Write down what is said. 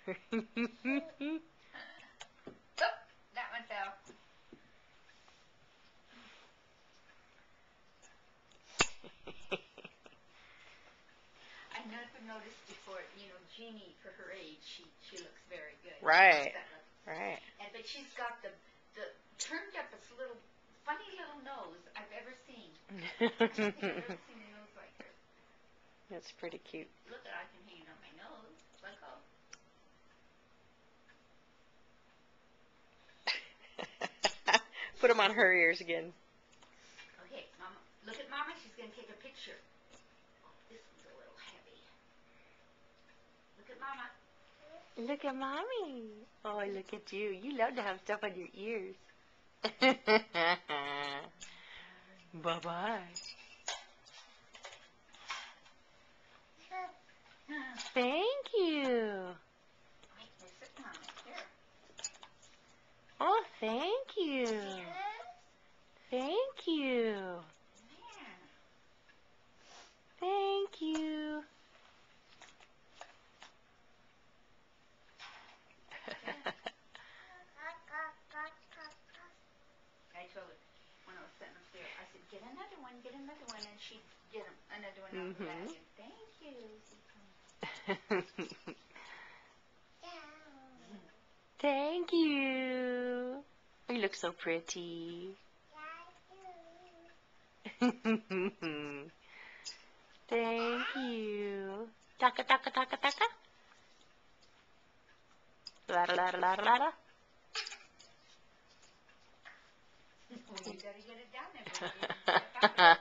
That one fell. I never noticed before, Jeannie, for her age, she looks very good. Right. Right. But she's got the turned up this little, funny little nose I've ever seen. I don't think I've ever seen a nose like her. That's pretty cute. Look, I can hang it on my nose. Look, Put them on her ears again. Okay, Mama. Look at Mama. She's going to take a picture. Oh, this one's a little heavy. Look at Mama. Look at Mommy. Oh, look at you. You love to have stuff on your ears. Bye-bye. Thank you. Wait, this is Mama. Here. Oh, thank you. Thank you. Thank you. I told her when I was sitting up there, I said, get another one, and she'd get another one out of the bag. And thank you. Thank you. You look so pretty. Thank you. Taka, taka, taka, taka. Lada, lada, lada, lada. Well, you better get it down there, baby.